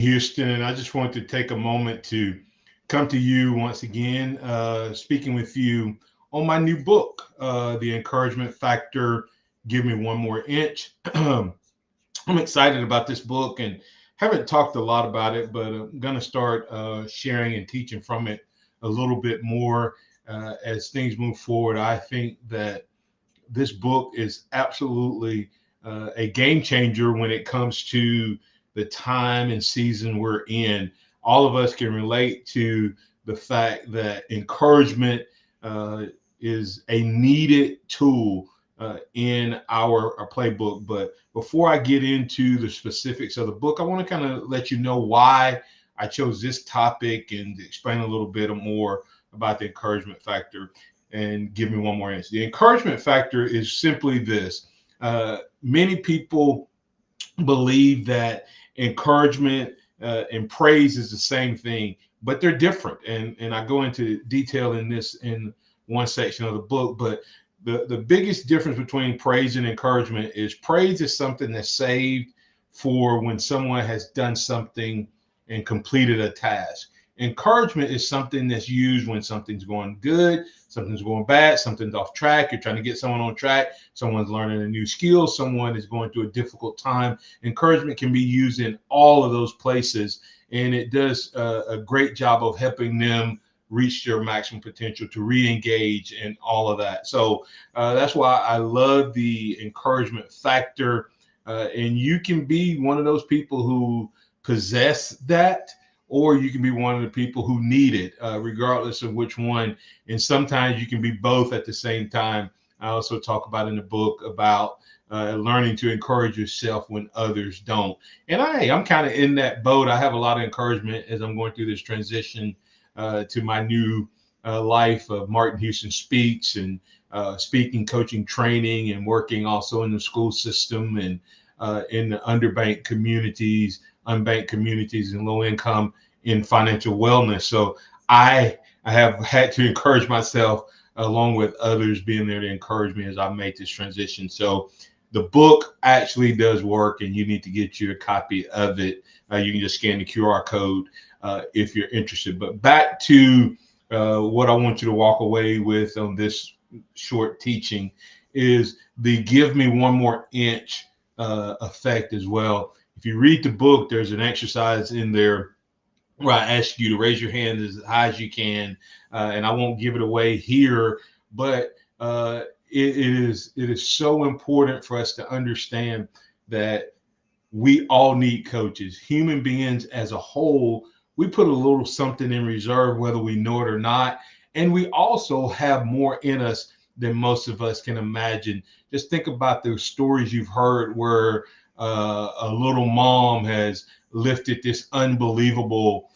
Houston, and I just wanted to take a moment to come to you once again, speaking with you on my new book, The Encouragement Factor. Give me one more inch. I'm excited about this book and haven't talked a lot about it, but I'm going to start sharing and teaching from it a little bit more as things move forward. I think that this book is absolutely a game changer when it comes to the time and season we're in. All of us can relate to the fact that encouragement uh, is a needed tool in our playbook. But before I get into the specifics of the book, I want to kind of let you know why I chose this topic and explain a little bit more about the encouragement factor and give me one more answer. The encouragement factor is simply this. Many people believe that encouragement and praise is the same thing, but they're different. And I go into detail in this in one section of the book. But the biggest difference between praise and encouragement is praise is something that's saved for when someone has done something and completed a task. Encouragement is something that's used when something's going good, something's going bad, something's off track. You're trying to get someone on track, someone's learning a new skill, someone is going through a difficult time. Encouragement can be used in all of those places, and it does a great job of helping them reach their maximum potential to re-engage and all of that. So that's why I love the encouragement factor. And you can be one of those people who possess that, or you can be one of the people who need it, regardless of which one. And sometimes you can be both at the same time. I also talk about in the book about learning to encourage yourself when others don't. And I'm kind of in that boat. I have a lot of encouragement as I'm going through this transition to my new life of Martin Houston Speaks and speaking, coaching, training, and working also in the school system and in the underbanked communities, unbanked communities, and low income in financial wellness. So I have had to encourage myself along with others being there to encourage me as I make this transition. So the book actually does work, and you need to get you a copy of it. You can just scan the QR code if you're interested. But back to what I want you to walk away with on this short teaching is the give me one more inch effect as well. If you read the book, there's an exercise in there where I ask you to raise your hand as high as you can, and I won't give it away here, but it is so important for us to understand that we all need coaches. Human beings as a whole, we put a little something in reserve, whether we know it or not. And we also have more in us than most of us can imagine. Just think about the stories you've heard where a little mom has lifted this unbelievable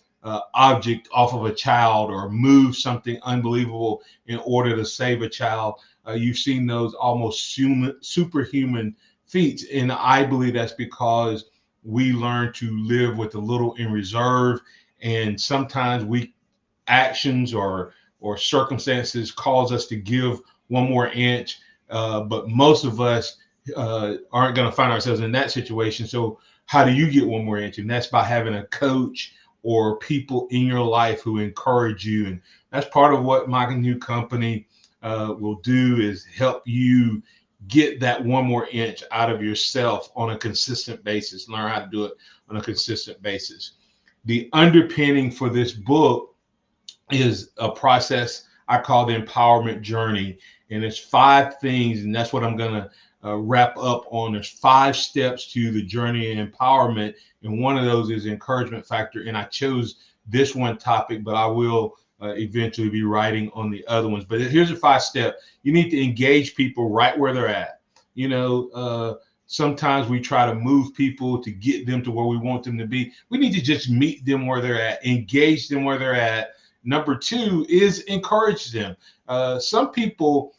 object off of a child or moved something unbelievable in order to save a child. You've seen those almost superhuman feats. And I believe that's because we learn to live with a little in reserve. And sometimes we actions or circumstances cause us to give one more inch. But most of us aren't going to find ourselves in that situation. So how do you get one more inch? And that's by having a coach or people in your life who encourage you. And that's part of what my new company will do is help you get that one more inch out of yourself on a consistent basis, learn how to do it on a consistent basis. The underpinning for this book is a process I call the empowerment journey. And it's 5 things, and that's what I'm going to wrap up on. There's 5 steps to the journey of empowerment. And one of those is encouragement factor. And I chose this one topic, but I will eventually be writing on the other ones. But here's a 5 step. You need to engage people right where they're at. You know, sometimes we try to move people to get them to where we want them to be. We need to just meet them where they're at, engage them where they're at. Number 2 is encourage them. Some people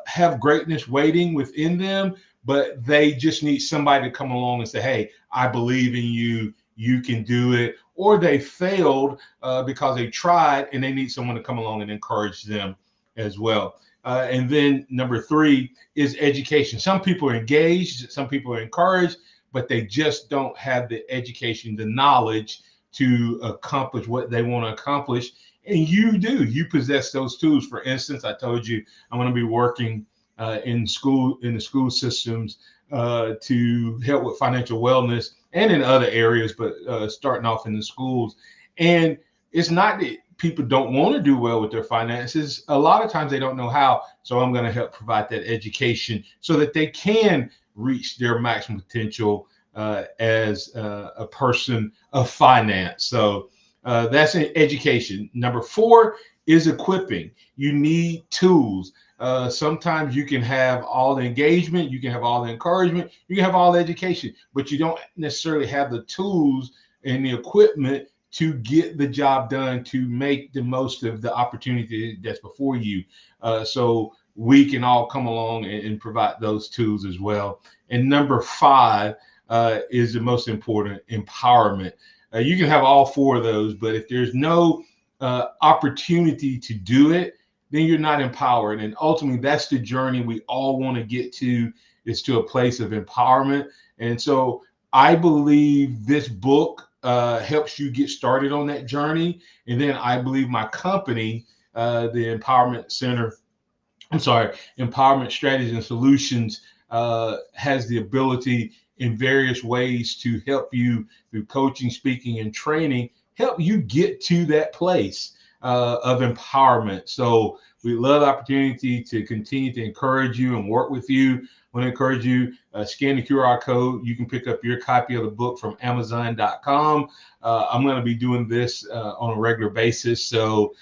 have greatness waiting within them, but they just need somebody to come along and say, hey, I believe in you. You can do it. Or they failed because they tried and they need someone to come along and encourage them as well. And then number 3 is education. Some people are engaged, some people are encouraged, but they just don't have the education, the knowledge to accomplish what they want to accomplish. And you do. You possess those tools. For instance, I told you I'm going to be working in the school systems to help with financial wellness and in other areas, but starting off in the schools. And it's not that people don't want to do well with their finances. A lot of times they don't know how. So I'm going to help provide that education so that they can reach their maximum potential as a person of finance. So that's an education. Number 4 is equipping. You need tools. Sometimes you can have all the engagement, you can have all the encouragement, you can have all the education, but you don't necessarily have the tools and the equipment to get the job done, to make the most of the opportunity that's before you. So we can all come along and provide those tools as well. And number 5 is the most important: empowerment. You can have all 4 of those, but if there's no opportunity to do it, then you're not empowered. And ultimately, that's the journey we all want to get to, is to a place of empowerment. And so I believe this book helps you get started on that journey. And then I believe my company, the Empowerment Strategies and Solutions, has the ability in various ways to help you through coaching, speaking, and training, help you get to that place of empowerment. So we love the opportunity to continue to encourage you and work with you. I want to encourage you, scan the QR code. You can pick up your copy of the book from Amazon.com. I'm going to be doing this on a regular basis. So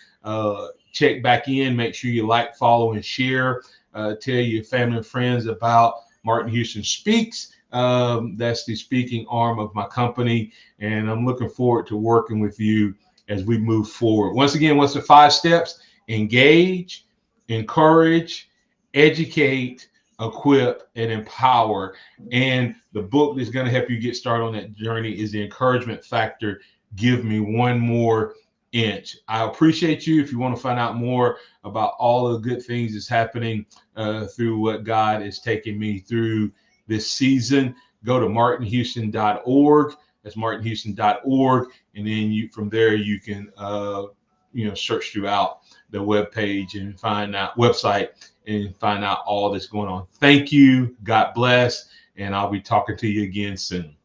check back in, make sure you like, follow, and share. Tell your family and friends about Martin Houston Speaks. That's the speaking arm of my company. And I'm looking forward to working with you as we move forward. Once again, what's the 5 steps? Engage, encourage, educate, equip, and empower. And the book that's going to help you get started on that journey is The Encouragement Factor: Give Me One More Inch. I appreciate you. If you want to find out more about all the good things that's happening through what God is taking me through this season, go to martinhouston.org. That's martinhouston.org. And then from there, you can search throughout the webpage and website and find out all that's going on. Thank you. God bless. And I'll be talking to you again soon.